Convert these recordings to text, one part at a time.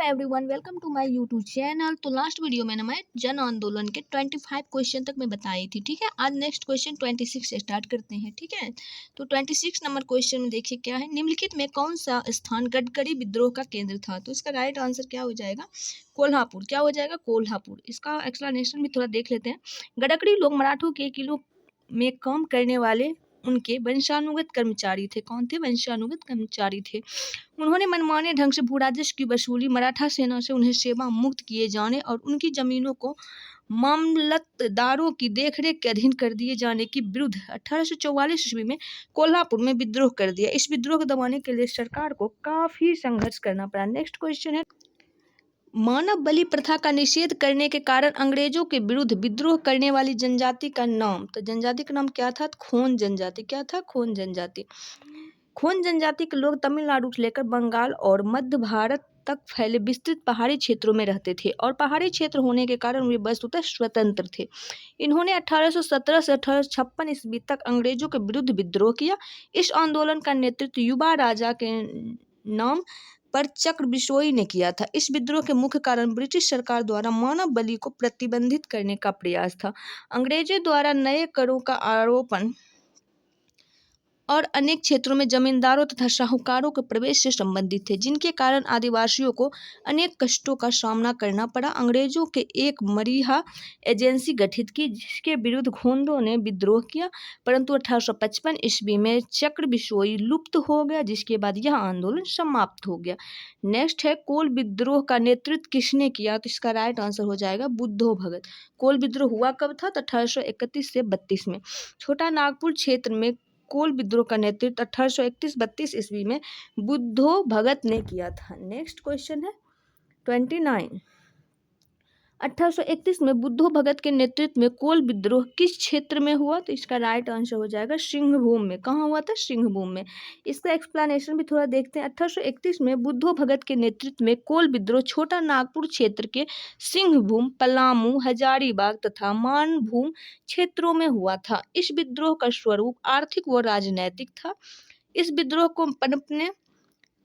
Hi everyone, welcome to my YouTube channel. तो last video में ना मैं जन आंदोलन के 25 क्वेश्चन तक मैं बताई थी। ठीक है, आज नेक्स्ट क्वेश्चन 26 से स्टार्ट करते हैं। ठीक है, तो 26 नंबर क्वेश्चन में देखिए क्या है। निम्नलिखित में कौन सा स्थान गडकरी विद्रोह का केंद्र था? तो इसका राइट आंसर क्या हो जाएगा? कोल्हापुर। क्या हो जाएगा? कोल्हापुर। इसका एक्सप्लेनेशन भी थोड़ा देख लेते हैं। गडकरी लोग मराठों के किलों में काम करने वाले उनके वंशानुगत कर्मचारी थे। कौन थे? वंशानुगत कर्मचारी थे। उन्होंने मनमाने ढंग से भू राजस्व की वसूली, मराठा सेना से उन्हें सेवा मुक्त किए जाने और उनकी जमीनों को मामलतदारों की देखरेख के अधीन कर दिए जाने की विरुद्ध 1844 ईस्वी में कोल्हापुर में विद्रोह कर दिया। इस विद्रोह को दबाने के लिए सरकार को काफी संघर्ष करना पड़ा। नेक्स्ट क्वेश्चन है, मानव बलि प्रथा का निषेध करने के कारण अंग्रेजों के विरुद्ध विद्रोह करने वाली जनजाति का नाम? तो जनजाति का नाम क्या था? खोन जनजाति। क्या था? खोन जनजाति। खोन जनजाति के लोग तमिलनाडु से लेकर बंगाल और मध्य भारत तक फैले विस्तृत पहाड़ी क्षेत्रों में रहते थे और पहाड़ी क्षेत्र होने के कारण वे वस्तुतः स्वतंत्र थे। इन्होंने 1817 से 1856 ईस्वी तक अंग्रेजों के विरुद्ध विद्रोह किया। इस आंदोलन का नेतृत्व युवा राजा के नाम पर चक्र बिशोई ने किया था। इस विद्रोह के मुख्य कारण ब्रिटिश सरकार द्वारा मानव बलि को प्रतिबंधित करने का प्रयास था। अंग्रेजों द्वारा नए करों का आरोपण और अनेक क्षेत्रों में जमींदारों तथा साहूकारों के प्रवेश से संबंधित थे, जिनके कारण आदिवासियों को अनेक कष्टों का सामना करना पड़ा। अंग्रेजों के एक मरीहा एजेंसी गठित की जिसके विरुद्ध खोंदों ने विद्रोह किया, परंतु 1855 ईस्वी में चक्र बिशोई लुप्त हो गया, जिसके बाद यह आंदोलन समाप्त हो गया। नेक्स्ट है, कोल विद्रोह का नेतृत्व किसने किया? तो इसका राइट आंसर हो जाएगा बुद्धो भगत। कोल विद्रोह हुआ कब था? तो 1831 से 32 में। छोटा नागपुर क्षेत्र में कोल विद्रोह का नेतृत्व 1831-32 ईस्वी में बुद्धो भगत ने किया था। नेक्स्ट क्वेश्चन है 29। 1831 में बुद्धो भगत के नेतृत्व में कोल विद्रोह किस क्षेत्र में हुआ? तो इसका राइट आंसर हो जाएगा सिंहभूम में। कहाँ हुआ था? सिंहभूम में। इसका एक्सप्लेनेशन भी थोड़ा देखते हैं। 1831 में बुद्धो भगत के नेतृत्व में कोल विद्रोह छोटा नागपुर क्षेत्र के सिंहभूम, पलामू, हजारीबाग तथा मानभूम क्षेत्रों में हुआ था। इस विद्रोह का स्वरूप आर्थिक व राजनैतिक था। इस विद्रोह को पनपने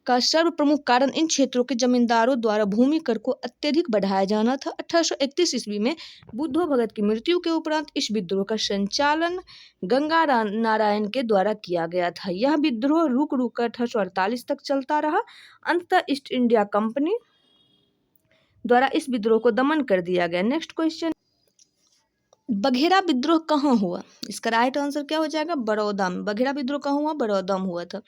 का सर्व प्रमुख कारण इन क्षेत्रों के जमींदारों द्वारा भूमि कर को अत्यधिक बढ़ाया जाना था। 1831 ईस्वी में बुद्धो भगत की मृत्यु के उपरांत इस विद्रोह का संचालन गंगा नारायण के द्वारा किया गया था। यह विद्रोह रुक रुक कर 1848 तक चलता रहा। अंततः ईस्ट इंडिया कंपनी द्वारा इस विद्रोह को दमन कर दिया गया। नेक्स्ट क्वेश्चन, बघेरा विद्रोह कहाँ हुआ? इसका राइट आंसर क्या हो जाएगा? बड़ौदा में। बघेरा विद्रोह कहाँ हुआ? बड़ौदा में हुआ था।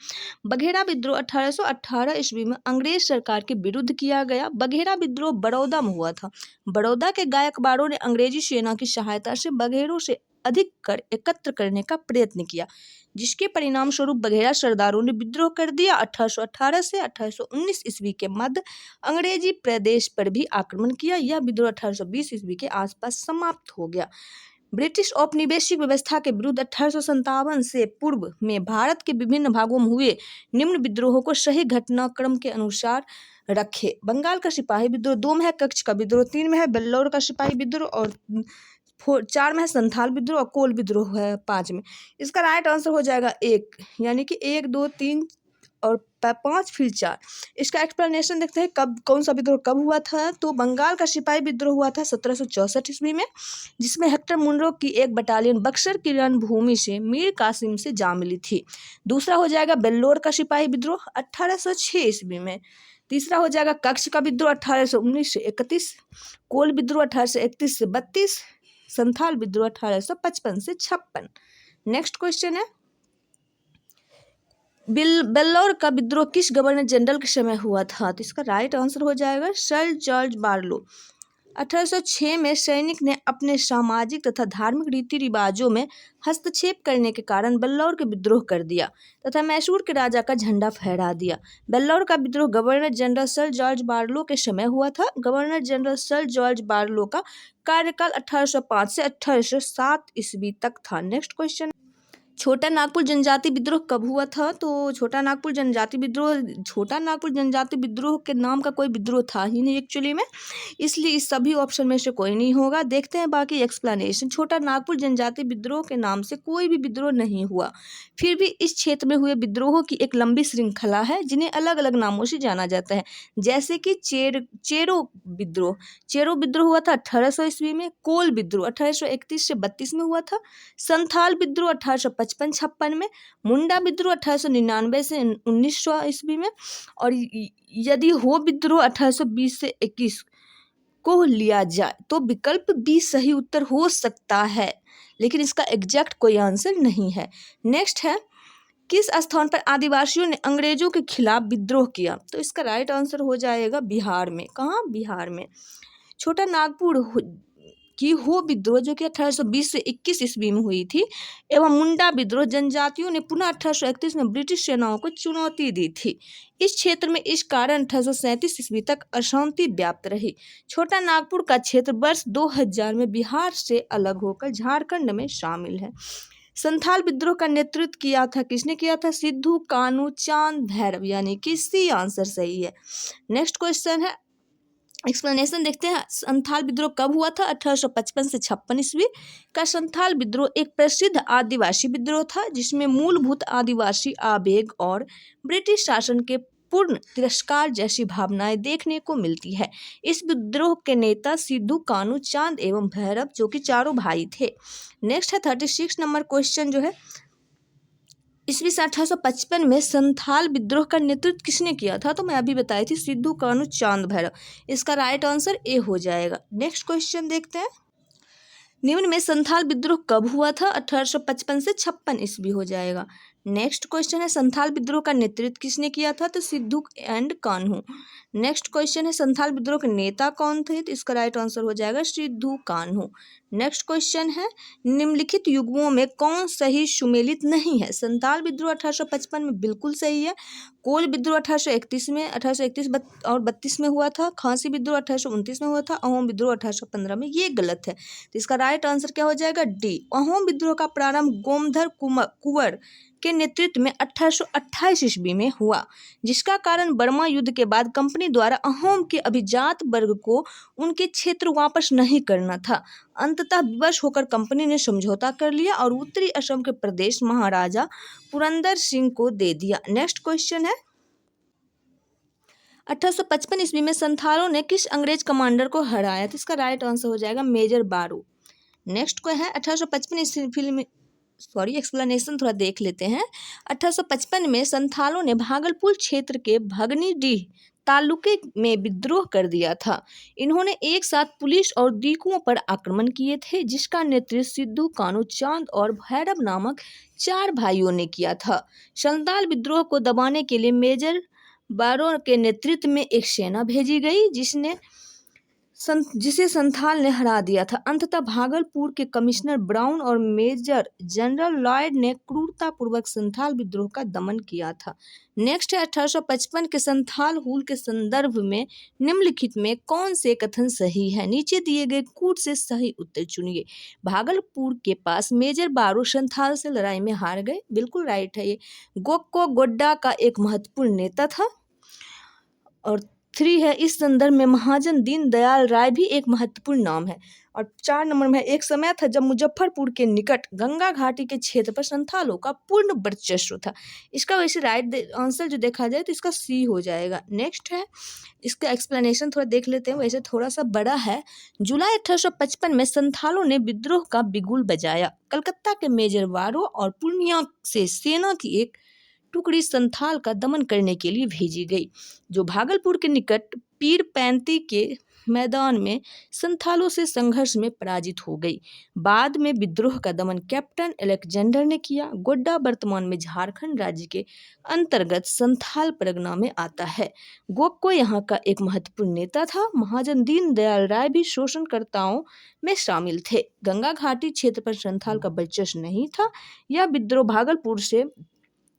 बघेरा विद्रोह 1818 ईस्वी में अंग्रेज सरकार के विरुद्ध किया गया। बघेरा विद्रोह बड़ौदा में हुआ था। बड़ौदा के गायकवाड़ों ने अंग्रेजी सेना की सहायता से बघेरों से अधिक कर एकत्र करने का प्रयत्न किया, जिसके परिणाम स्वरूप बघेरा सरदारों ने विद्रोह कर दिया। 1818 से 1819 ईस्वी के मध्य अंग्रेजी प्रदेश पर भी आक्रमण किया। यह विद्रोह 1820 ईस्वी के आसपास समाप्त हो गया। ब्रिटिश औपनिवेशिक व्यवस्था के विरुद्ध 1857 से पूर्व में भारत के विभिन्न भागों में हुए निम्न विद्रोहों को सही घटनाक्रम के अनुसार रखे। बंगाल का सिपाही विद्रोह 2 में है, कच्छ का विद्रोह 3 में है, बेल्लौर का सिपाही विद्रोह और 4 में है, संथाल विद्रोह और कोल विद्रोह है 5 में। इसका राइट आंसर हो जाएगा 1, यानी कि 1, 2, 3 और 5 फिर 4। इसका एक्सप्लेनेशन देखते हैं कब कौन सा विद्रोह कब हुआ था। तो बंगाल का सिपाही विद्रोह हुआ था 1764 ईस्वी में, जिसमें हेक्टर मुनरो की एक बटालियन बक्सर की रणभूमि से मीर कासिम से जा मिली थी। दूसरा हो जाएगा बेल्लौर का सिपाही विद्रोह 1806 ईस्वी में। तीसरा हो जाएगा कच्छ का विद्रोह 1819 से 31, कोल विद्रोह 1831 से 32, संथाल विद्रोह 1855 से 56। नेक्स्ट क्वेश्चन है, बेल्लौर का विद्रोह किस गवर्नर जनरल के समय हुआ था? तो इसका राइट आंसर हो जाएगा सर जॉर्ज बार्लो। 1806 में सैनिक ने अपने सामाजिक तथा धार्मिक रीति रिवाजों में हस्तक्षेप करने के कारण बेल्लौर के विद्रोह कर दिया तथा मैसूर के राजा का झंडा फहरा दिया। बेल्लौर का विद्रोह governor general sir George Barlow के समय हुआ था। Governor general sir George Barlow का कार्यकाल 1805 से 1807 ईस्वी तक था। नेक्स्ट क्वेश्चन, छोटा नागपुर जनजाति विद्रोह कब हुआ था? तो छोटा नागपुर जनजाति विद्रोह के नाम का कोई विद्रोह था ही नहीं एक्चुअली में, इसलिए इस सभी ऑप्शन में से कोई नहीं होगा। देखते हैं बाकी एक्सप्लेनेशन। छोटा नागपुर जनजाति विद्रोह के नाम से कोई भी विद्रोह नहीं हुआ, फिर भी इस क्षेत्र में हुए विद्रोहों की एक लंबी श्रृंखला है जिन्हें अलग अलग नामों से जाना जाता है, जैसे कि चेरो विद्रोह हुआ था 1800 ईस्वी में। कोल विद्रोह 1831 से 32 में हुआ था। संथाल विद्रोह 1855-56 में। मुंडा विद्रोह 1899 से 1900 ईस्वी में। और यदि हो विद्रोह 1820 से 21 को लिया जाए तो विकल्प बी सही उत्तर हो सकता है, लेकिन इसका एग्जैक्ट कोई आंसर नहीं है। नेक्स्ट है, किस स्थान पर आदिवासियों ने अंग्रेजों के खिलाफ विद्रोह किया? तो इसका राइट आंसर हो जाएगा बिहार में। कहाँ? बिहार में। छोटा नागपुर की हो विद्रोह जो कि 1820 से 21 ईस्वी में हुई थी, एवं मुंडा विद्रोह जनजातियों ने पुनः 1831 में ब्रिटिश सेनाओं को चुनौती दी थी। इस क्षेत्र में इस कारण 1837 ईस्वी तक अशांति व्याप्त रही। छोटा नागपुर का क्षेत्र वर्ष 2000 में बिहार से अलग होकर झारखंड में शामिल है। संथाल विद्रोह का नेतृत्व किया था, किसने किया था? सिद्धू कान्हू चांद भैरव, यानी कि सी आंसर सही है। नेक्स्ट क्वेश्चन है, एक्सप्लेनेशन देखते हैं। संथाल विद्रोह कब हुआ था? 1855 से 56 ईस्वी का संथाल विद्रोह एक प्रसिद्ध आदिवासी विद्रोह था जिसमें मूलभूत आदिवासी आवेग और ब्रिटिश शासन के पूर्ण तिरस्कार जैसी भावनाएं देखने को मिलती है। इस विद्रोह के नेता सिद्धू कान्हू चांद एवं भैरव जो कि चारों भाई थे। नेक्स्ट है 36 नंबर क्वेश्चन जो है, ईस्वी 1855 में संथाल विद्रोह का नेतृत्व किसने किया था? तो मैं अभी बताई थी, सिद्धू कान्हू चांद भैरव। इसका राइट आंसर ए हो जाएगा। नेक्स्ट क्वेश्चन देखते हैं, निम्न में संथाल विद्रोह कब हुआ था? 1855 से 56 ईस्वी हो जाएगा। नेक्स्ट क्वेश्चन है, संथाल विद्रोह का नेतृत्व किसने किया था? तो Sidhu and Kanhu. Next question है, संथाल विद्रोह के नेता कौन थे? तो इसका राइट आंसर हो जाएगा सिद्धू कान्हू। नेक्स्ट क्वेश्चन है, निम्नलिखित युग्मों में कौन सही सुमेलित नहीं है? संथाल विद्रोह 1855 में बिल्कुल सही है। कोल विद्रोह 1831 और 32 में हुआ था। खांसी विद्रोह 1829 में हुआ था। अहोम विद्रोह 1815 में, ये गलत है। तो इसका राइट आंसर क्या हो जाएगा? डी। अहोम विद्रोह का प्रारंभ गोमधर कुंवर के नेतृत्व में 1828 ईस्वी में हुआ, जिसका कारण बर्मा युद्ध के बाद कंपनी द्वारा अहोम के अभिजात वर्ग को उनके क्षेत्र वापस नहीं करना था। अंततः विवश होकर कंपनी ने समझौता कर लिया और उत्तरी असम के प्रदेश महाराजा पुरंदर सिंह को दे दिया। नेक्स्ट क्वेश्चन है, 1855 ईस्वी में संथालों ने किस अंग्रेज कमांडर को हराया? तो इसका राइट आंसर हो जाएगा मेजर बारू। नेक्स्ट को है 1855 ईस्वी में, एक्सप्लेनेशन थोड़ा देख लेते हैं। 1855 में संथालों ने भागलपुर क्षेत्र के भगनीडीह तालुके में विद्रोह कर दिया था। इन्होंने एक साथ पुलिस और दीकुओं पर आक्रमण किए थे, जिसका नेतृत्व सिद्धू कान्हू चांद और भैरव नामक 4 भाइयों ने किया था। संथाल विद्रोह को दबाने के लिए मेजर बारो के नेतृत्व में एक सेना भेजी गई जिसे संथाल ने हरा दिया था। अंततः भागलपुर के कमिश्नर ब्राउन और मेजर जनरल लॉयड ने क्रूरतापूर्वक संथाल विद्रोह का दमन किया था। नेक्स्ट है 1855 के संथाल हुल के संदर्भ में निम्नलिखित में कौन से कथन सही है? नीचे दिए गए कूट से सही उत्तर चुनिए। भागलपुर के पास मेजर बारो संथाल से लड़ाई में हार गए, बिल्कुल राइट है ये। गोक्को गोड्डा का एक महत्वपूर्ण नेता था। और 3 है, इस संदर्भ में महाजन दीनदयाल राय भी एक महत्वपूर्ण नाम है। और 4 नंबर में, एक समय था जब मुजफ्फरपुर के निकट गंगा घाटी के क्षेत्र पर संथालों का पूर्ण वर्चस्व था। इसका वैसे राइट आंसर जो देखा जाए तो इसका सी हो जाएगा। नेक्स्ट है, इसका एक्सप्लेनेशन थोड़ा देख लेते हैं, वैसे थोड़ा सा बड़ा है। जुलाई 1855 में संथालों ने विद्रोह का बिगुल बजाया। कलकत्ता के मेजर बारो और पूर्णिया से सेना की एक टुकड़ी संथाल का दमन करने के लिए भेजी गई, जो भागलपुर के निकट पीर पैंती के मैदान में संथालों से संघर्ष में पराजित हो गई। बाद में विद्रोह का दमन कैप्टन अलेक्जेंडर ने किया। गोड्डा वर्तमान में झारखंड राज्य के अंतर्गत संथाल परगना में आता है। गोक्को यहाँ का एक महत्वपूर्ण नेता था। महाजन दीनदयाल राय भी शोषणकर्ताओं में शामिल थे। गंगा घाटी क्षेत्र पर संथाल का वर्चस्व नहीं था। यह विद्रोह भागलपुर से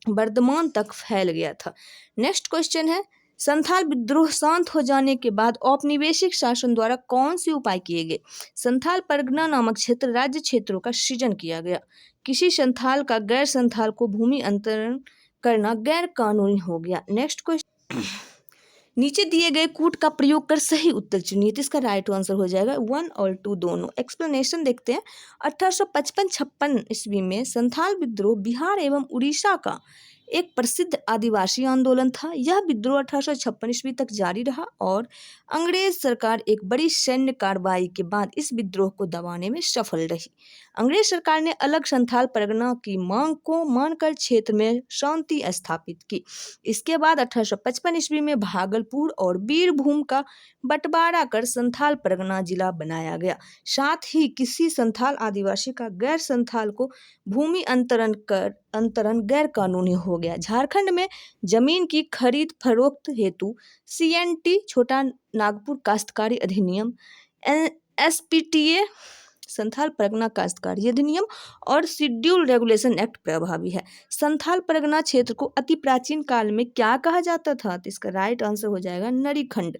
वर्धमान तक फैल गया था। नेक्स्ट क्वेश्चन है, संथाल विद्रोह शांत हो जाने के बाद औपनिवेशिक शासन द्वारा कौन से उपाय किए गए? संथाल परगना नामक क्षेत्र राज्य क्षेत्रों का सृजन किया गया। किसी संथाल का गैर संथाल को भूमि अंतरण करना गैर कानूनी हो गया। नेक्स्ट क्वेश्चन, नीचे दिए गए कूट का प्रयोग कर सही उत्तर चुनिए। तो इसका राइट आंसर हो जाएगा 1 और 2 दोनों। एक्सप्लेनेशन देखते हैं। 1855-56 ईस्वी में संथाल विद्रोह बिहार एवं उड़ीसा का एक प्रसिद्ध आदिवासी आंदोलन था। यह विद्रोह 1856 ईस्वी तक जारी रहा और अंग्रेज सरकार एक बड़ी सैन्य कार्रवाई के बाद इस विद्रोह को दबाने में सफल रही। अंग्रेज सरकार ने अलग संथाल परगना की मांग को मानकर क्षेत्र में शांति स्थापित की। इसके बाद 1855 ईस्वी में भागलपुर और बीरभूम का बंटवारा कर संथाल परगना जिला बनाया गया। साथ ही किसी संथाल आदिवासी का गैर संथाल को भूमि अंतरण गैर कानूनी हो गया। झारखंड में जमीन की खरीद फरोख्त हेतु CNT छोटा नागपुर काश्तकारी अधिनियम, SPTA संथाल परगना काश्तकारी अधिनियम और शेड्यूल रेगुलेशन एक्ट प्रभावी है। संथाल परगना क्षेत्र को अति प्राचीन काल में क्या कहा जाता था? तो इसका राइट आंसर हो जाएगा नरीखंड।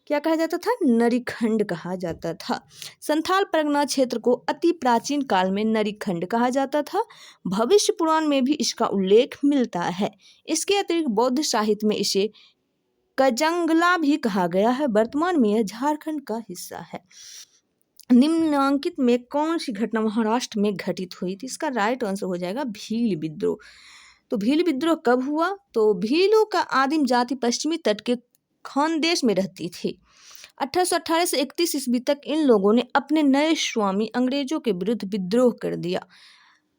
क्या कहा जाता था? नरीखंड कहा जाता था। संथाल परगना क्षेत्र को अति प्राचीन काल में नरीखंड कहा जाता था। भविष्य पुराण में भी इसका उल्लेख मिलता है। इसके अतिरिक्त बौद्ध साहित्य में इसे कजंगला भी कहा गया है। वर्तमान में यह झारखंड का हिस्सा है। निम्नलिखित में कौन सी घटना महाराष्ट्र में घटित हुई थी? इसका राइट आंसर हो जाएगा भील विद्रोह। तो भील विद्रोह कब हुआ? तो भीलों का आदिम जाति पश्चिमी तट के खानदेश में रहती थी। 1818 से 31 ईस्वी तक इन लोगों ने अपने नए स्वामी अंग्रेजों के विरुद्ध विद्रोह कर दिया।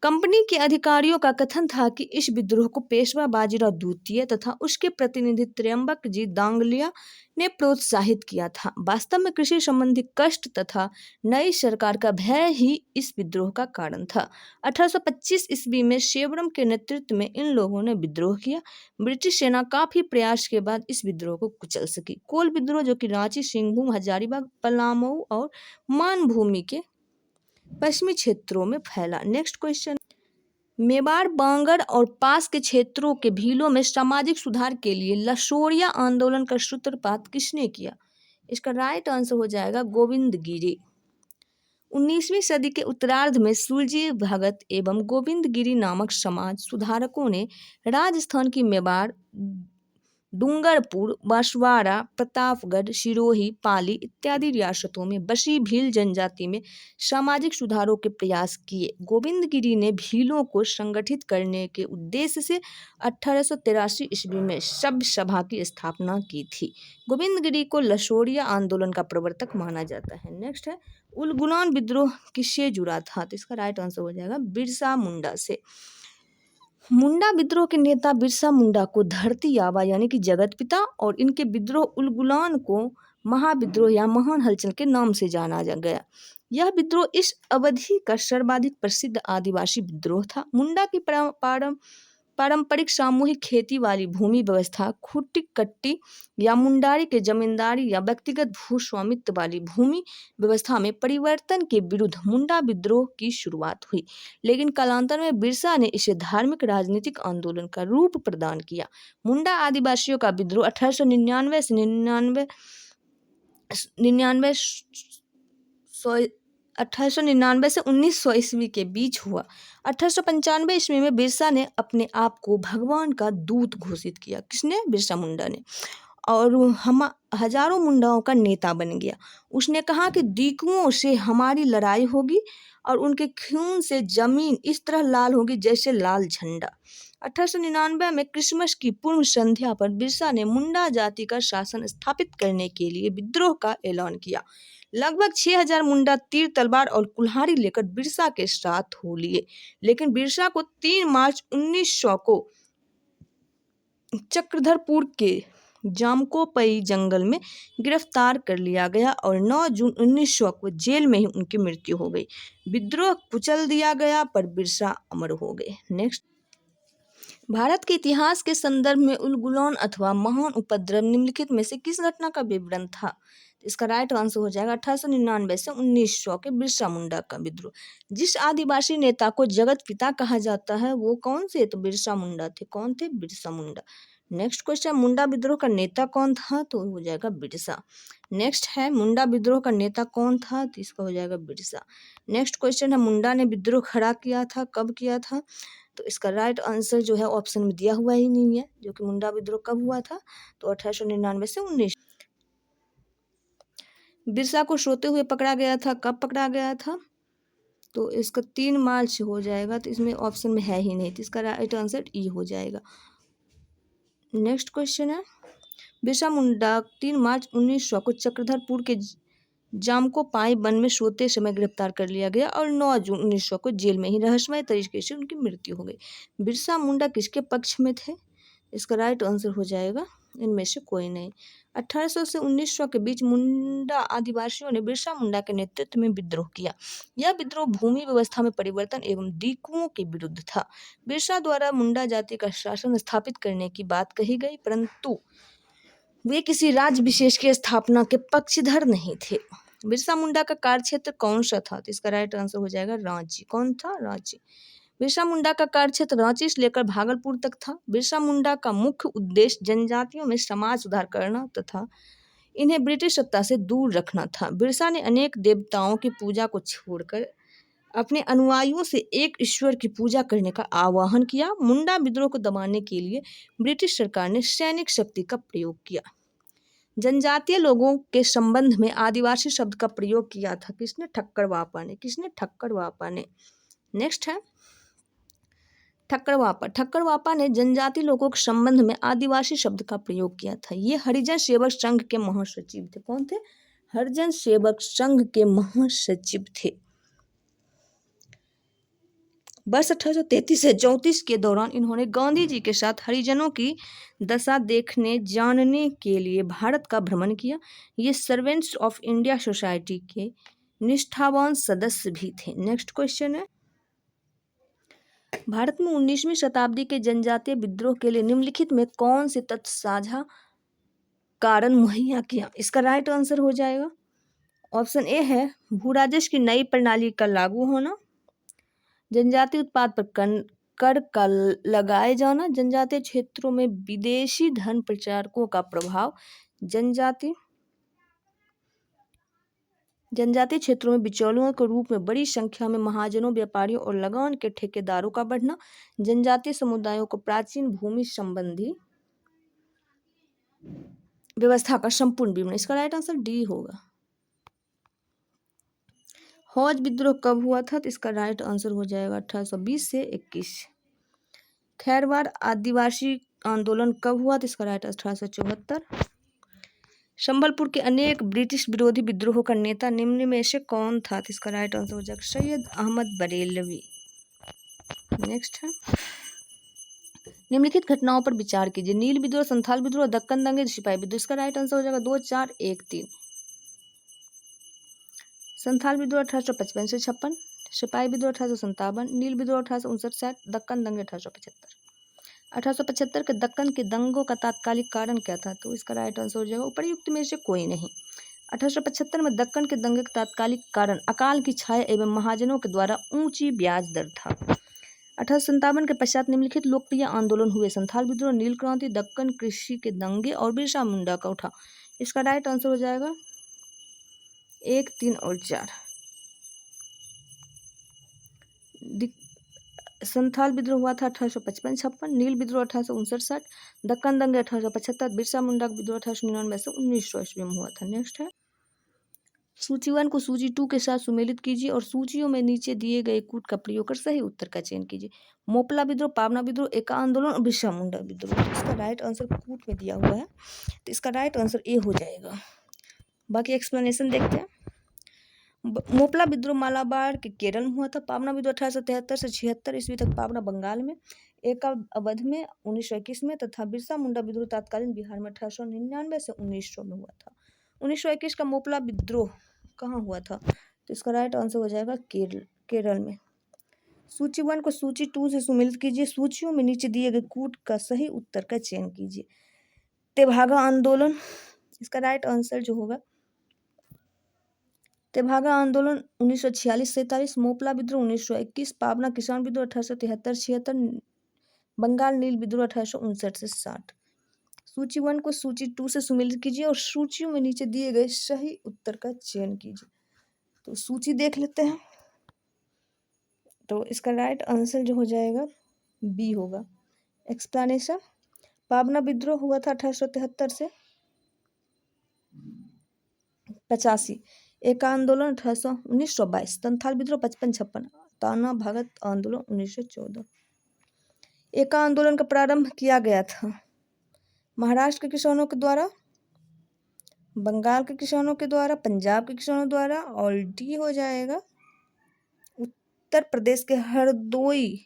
कंपनी के अधिकारियों का कथन था कि इस विद्रोह को पेशवा बाजीराव द्वितीय तथा उसके प्रतिनिधि त्र्यंबक जी दांगलिया ने प्रोत्साहित किया था। वास्तव में कृषि संबंधी कष्ट तथा नई सरकार का भय ही इस विद्रोह का कारण था। 1825 ईस्वी में शेवरम के नेतृत्व में इन लोगों ने विद्रोह किया। ब्रिटिश सेना काफी प्रयास के बाद इस विद्रोह को कुचल सकी। कोल विद्रोह, जो कि रांची, सिंहभूम, हजारीबाग, पलामू और मानभूमि के पश्चिमी क्षेत्रों में फैला। नेक्स्ट क्वेश्चन, मेवाड़, बांगर और पास के क्षेत्रों के भीलों में सामाजिक सुधार के लिए लसोड़िया आंदोलन का सूत्रपात किसने किया? इसका राइट आंसर हो जाएगा गोविंद गिरी। 19वीं सदी के उत्तरार्ध में सूरजी भगत एवं गोविंद गिरी नामक समाज सुधारकों ने राजस्थान की मेवाड़, डूंगरपुर, बांसवाड़ा, प्रतापगढ़, सिरोही, पाली इत्यादि रियासतों में बसी भील जनजाति में सामाजिक सुधारों के प्रयास किए। गोविंद गिरी ने भीलों को संगठित करने के उद्देश्य से 1883 ईस्वी में सभ्य सभा की स्थापना की थी। गोविंद गिरी को लसोड़िया आंदोलन का प्रवर्तक माना जाता है। नेक्स्ट है, उलगुलान विद्रोह किससे जुड़ा था? तो इसका राइट आंसर हो जाएगा बिरसा मुंडा से। मुंडा विद्रोह के नेता बिरसा मुंडा को धरती आबा यानी कि जगत पिता और इनके विद्रोह उलगुलान को महाविद्रोह या महान हलचल के नाम से जाना गया। यह विद्रोह इस अवधि का सर्वाधिक प्रसिद्ध आदिवासी विद्रोह था। मुंडा की पारंपरिक सामूहिक खेती वाली भूमि व्यवस्था, खुट्टी कट्टी या मुंडारी के जमींदारी या व्यक्तिगत भूस्वामित्व वाली भूमि व्यवस्था में परिवर्तन के विरुद्ध मुंडा विद्रोह की शुरुआत हुई। लेकिन कालांतर में बिरसा ने इसे धार्मिक राजनीतिक आंदोलन का रूप प्रदान किया। मुंडा आदिवासियों का विद्रोह 1899 से 1900 ईस्वी के बीच हुआ। 1895 ईस्वी में बिरसा ने अपने आप को भगवान का दूत घोषित किया। किसने? बिरसा मुंडा ने। और हम हजारों मुंडाओं का नेता बन गया। उसने कहा कि दीकुओं से हमारी लड़ाई होगी और उनके खून से जमीन इस तरह लाल होगी जैसे लाल झंडा। 1899 में क्रिसमस की पूर्व संध्या पर बिरसा ने मुंडा जाति का शासन स्थापित करने के लिए विद्रोह का ऐलान किया। लगभग 6000 मुंडा तीर, तलवार और कुल्हाड़ी लेकर बिरसा के साथ हो लिए। लेकिन बिरसा को 3 मार्च 1900 को चक्रधरपुर के जामकोपई जंगल में गिरफ्तार कर लिया गया और 9 जून 1900 को जेल में ही उनकी मृत्यु हो गई। विद्रोह कुचल दिया गया पर बिरसा अमर हो गए। नेक्स्ट, भारत के इतिहास के संदर्भ में उलगुलान अथवा महान उपद्रव निम्नलिखित में से किस घटना का विवरण था? इसका राइट आंसर हो जाएगा 1899 से 1900 के बिरसा मुंडा का विद्रोह। जिस आदिवासी नेता को जगत पिता कहा जाता है वो कौन से? तो बिरसा मुंडा थे। कौन थे? बिरसा मुंडा। नेक्स्ट क्वेश्चन, मुंडा विद्रोह का नेता कौन था? तो हो जाएगा बिरसा। नेक्स्ट है, मुंडा विद्रोह का नेता कौन था? तो इसका हो जाएगा बिरसा। नेक्स्ट क्वेश्चन है, मुंडा ने विद्रोह खड़ा किया था, कब किया था? तो इसका राइट आंसर जो है ऑप्शन में दिया हुआ ही नहीं है, जो कि मुंडा विद्रोह कब हुआ था? तो 1899 से 19। बिरसा को सोते हुए पकड़ा गया था, कब पकड़ा गया था? तो इसका 3 मार्च हो जाएगा, तो इसमें ऑप्शन में है ही नहीं, तो इसका राइट आंसर ई हो जाएगा। नेक्स्ट क्वेश्चन है, बिरसा मुंडा 3 मार्च 1900 को चक्रधरपुर के जामकोपाई वन में सोते समय गिरफ्तार कर लिया गया और 9 जून 1900 को जेल में ही रहस्यमय तरीके से उनकी मृत्यु हो गई। बिरसा मुंडा किसके पक्ष में थे? इसका राइट आंसर हो जाएगा इनमें से कोई नहीं। 1800 से 1900 के बीच मुंडा आदिवासियों ने बिरसा मुंडा के नेतृत्व में विद्रोह किया। यह विद्रोह भूमि व्यवस्था में परिवर्तन एवं डीकुओं के विरुद्ध था। बिरसा द्वारा मुंडा जाति का शासन स्थापित करने की बात कही गई, परंतु वे किसी राज्य विशेष की स्थापना के पक्षधर नहीं थे। बिरसा मुंडा का कार्यक्षेत्र कौन सा था? तो इसका राइट आंसर हो जाएगा रांची। कौन था? रांची। बिरसा मुंडा का कार्यक्षेत्र रांची से लेकर भागलपुर तक था। बिरसा मुंडा का मुख्य उद्देश्य जनजातियों में समाज सुधार करना तथा इन्हें ब्रिटिश सत्ता से दूर रखना था। बिरसा ने अनेक देवताओं की पूजा को छोड़कर अपने अनुयायियों से एक ईश्वर की पूजा करने का आह्वान किया। मुंडा विद्रोह को दबाने के लिए ब्रिटिश सरकार ने सैनिक शक्ति का प्रयोग किया। जनजातीय लोगों के संबंध में आदिवासी शब्द का प्रयोग किया था। किसने? ठक्कर वापा ने। किसने? ठक्कर वापा ने। नेक्स्ट है ठक्कर वापा। ठक्कर वापा ने जनजाति लोगों के संबंध में आदिवासी शब्द का प्रयोग किया था। ये हरिजन सेवक संघ के महासचिव थे। कौन थे? हरिजन सेवक संघ के महासचिव थे। वर्ष 1833 से 34 के दौरान इन्होंने गांधी जी के साथ हरिजनों की दशा देखने जानने के लिए भारत का भ्रमण किया। ये सर्वेंट्स ऑफ इंडिया सोसाइटी के निष्ठावान सदस्य भी थे। नेक्स्ट क्वेश्चन है, भारत में 19वीं शताब्दी के जनजातीय विद्रोह के लिए निम्नलिखित में कौन से तथ्य साझा कारण मुहैया किया? इसका राइट आंसर हो जाएगा ऑप्शन ए है, भू राजस्व की नई प्रणाली का लागू होना, जनजातीय उत्पाद पर कर का लगाए जाना, जनजातीय क्षेत्रों में विदेशी धन प्रचारकों का प्रभाव, जनजातीय क्षेत्रों में बिचौलियों के रूप में बड़ी संख्या में महाजनों, व्यापारियों और लगान के ठेकेदारों का बढ़ना, जनजातीय समुदायों को प्राचीन भूमि संबंधी व्यवस्था का संपूर्ण विवरण। इसका राइट आंसर डी होगा। हौज विद्रोह कब हुआ था? तो इसका राइट आंसर हो जाएगा 1820 से 21। खैरवाड़ आदिवासी आंदोलन कब हुआ? तो इसका राइट 1874। संबलपुर के अनेक ब्रिटिश विरोधी विद्रोह का नेता निम्न में से कौन था? तो इसका राइट आंसर हो जाएगा सैयद अहमद बरेलवी। नेक्स्ट है, निम्नलिखित घटनाओं पर विचार कीजिए। नील विद्रोह, संथाल विद्रोह, दक्कन दंगे, सिपाही विद्रोह। इसका राइट आंसर हो जाएगा 2, 4, 1, 3। संथाल विद्रोह 1855 से 56, सिपाही विद्रोह 1857, नील विद्रोह 1859, दक्कन दंगे 1875। 1875 के दक्कन के दंगों का तात्कालिक कारण क्या था? तो इसका राइट आंसर हो जाएगा उपर्युक्त में से कोई नहीं। 1875 में दक्कन के दंगे का तात्कालिक कारण अकाल की छाया एवं महाजनों के द्वारा ऊंची ब्याज दर था। 1857 के पश्चात निम्नलिखित लोकप्रिय आंदोलन हुए: संथाल विद्रोह, नील क्रांति, दक्कन कृषि के दंगे और बिरसा मुंडा का उठाव। इसका राइट आंसर हो जाएगा 1, 3 और 4। संथाल विद्रोह हुआ था 1855-56, नील विद्रोह 1859-60, दक्कन दंगे 1875, बिरसा मुंडा विद्रोह 1899 से 1900 ईस्वी में हुआ था। नेक्स्ट है, सूची 1 को सूची 2 के साथ सुमेलित कीजिए और सूचियों में नीचे दिए गए कूट का प्रयोग कर सही उत्तर का चयन कीजिए। मोपला विद्रोह, पावना विद्रोह, एका आंदोलन और बिरसा मुंडा विद्रोह। इसका राइट आंसर कूट में दिया हुआ है, तो इसका राइट आंसर ए हो जाएगा। बाकी एक्सप्लेनेशन देखते हैं। मोपला विद्रोह मालाबार के केरल में हुआ था। पावना विद्रोह 1873 से 76 ईस्वी तक पावना बंगाल में, एका अवध में 1921 में तथा बिरसा मुंडा विद्रोह तत्कालीन बिहार में 1899 से 1900 में हुआ था। 1921 का मोपला विद्रोह कहाँ हुआ था? तो इसका राइट आंसर हो जाएगा केरल में। सूची 1 को सूची 2 से सुमेलित कीजिए। सूचियों में नीचे दिए गए कूट का सही उत्तर का चयन कीजिए। तेभागा आंदोलन, इसका राइट आंसर जो होगा तेभागा आंदोलन 1946-47, मोपला विद्रोह 1921, पावना किसान विद्रोह 1873-76, बंगाल नील विद्रोह 1859 से 60। सूची 1 को सूची 2 से सुमेलित कीजिए और सूचियों में नीचे दिए गए सही उत्तर का चयन कीजिए। तो सूची देख लेते हैं। तो इसका राइट आंसर जो हो जाएगा बी होगा। एक्सप्लेनेशन, पाबना विद्रोह हुआ था 1873 से 85, एका आंदोलन 1922, संथाल विद्रोह 55-56, ताना भगत आंदोलन 1914। एका आंदोलन का प्रारंभ किया गया था महाराष्ट्र के किसानों के द्वारा, बंगाल के किसानों के द्वारा, पंजाब के किसानों द्वारा, और डी हो जाएगा उत्तर प्रदेश के हरदोई,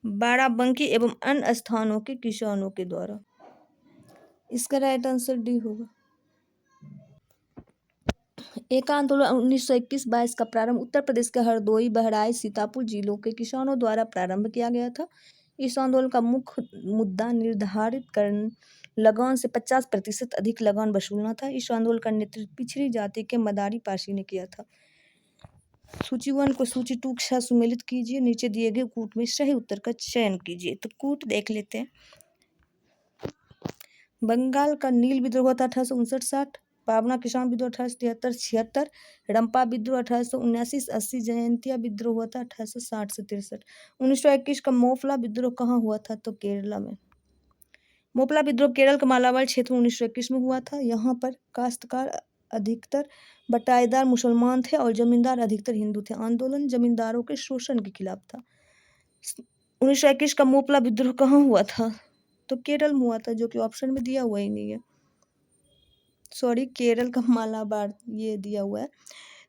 बाराबंकी एवं अन्य स्थानों के किसानों के द्वारा। इसका राइट आंसर डी होगा। एका आंदोलन 1921-22 का प्रारंभ उत्तर प्रदेश के हरदोई, बहराइच, सीतापुर जिलों के किसानों द्वारा प्रारंभ किया गया था। इस आंदोलन का मुख्य मुद्दा निर्धारित कर लगान से 50% अधिक लगान वसूलना था। इस आंदोलन का नेतृत्व पिछड़ी जाति के मदारी पाशी ने किया था। सूची 1 को सूची 2 के साथ सुमेलित कीजिए, नीचे दिए गए कूट में सही उत्तर का चयन कीजिए। तो कूट देख लेते हैं। बंगाल का नील विद्रोह हुआ था 1859-60, पाबना किसान विद्रोह 1873-76, रंपा विद्रोह 1879-80, जयंतिया विद्रोह हुआ था 1860 से 63। 1921 का मोफला विद्रोह कहाँ हुआ था? तो केरला में। मोपला विद्रोह केरल के मालाबार क्षेत्र में 1921 में हुआ था। यहाँ पर काश्तकार अधिकतर बटाईदार मुसलमान थे और जमींदार अधिकतर हिंदू थे। आंदोलन जमींदारों के शोषण के खिलाफ था। 1921 का मोपला विद्रोह कहाँ हुआ था? तो केरल में हुआ था, जो कि ऑप्शन में दिया हुआ ही नहीं है। सॉरी, केरल का मालाबार ये दिया हुआ है।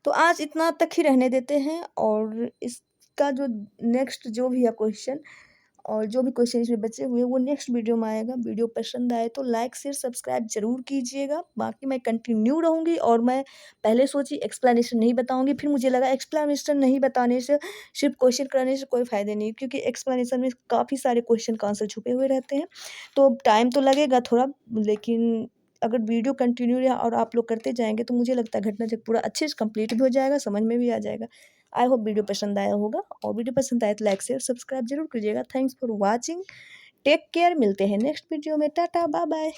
तो आज इतना तक ही रहने देते हैं, और इसका जो नेक्स्ट जो भी है क्वेश्चन और जो भी क्वेश्चन इसमें बचे हुए वो नेक्स्ट वीडियो में आएगा। वीडियो पसंद आए तो लाइक शेयर सब्सक्राइब जरूर कीजिएगा। बाकी मैं कंटिन्यू रहूँगी, और मैं पहले सोची एक्सप्लेनेशन नहीं बताऊँगी, फिर मुझे लगा एक्सप्लेनेशन नहीं बताने से, सिर्फ क्वेश्चन कराने से कोई फ़ायदा नहीं, क्योंकि एक्सप्लेनेशन में काफ़ी सारे क्वेश्चन का आंसर छुपे हुए रहते हैं। तो टाइम तो लगेगा थोड़ा, लेकिन अगर वीडियो कंटिन्यू रहा और आप लोग करते जाएंगे तो मुझे लगता है घटना चक्र पूरा अच्छे से कंप्लीट भी हो जाएगा, समझ में भी आ जाएगा। आई होप वीडियो पसंद आया होगा, और वीडियो पसंद आए तो लाइक शेयर सब्सक्राइब जरूर कीजिएगा। Thanks for watching, take care, मिलते हैं नेक्स्ट वीडियो में। Tata bye bye.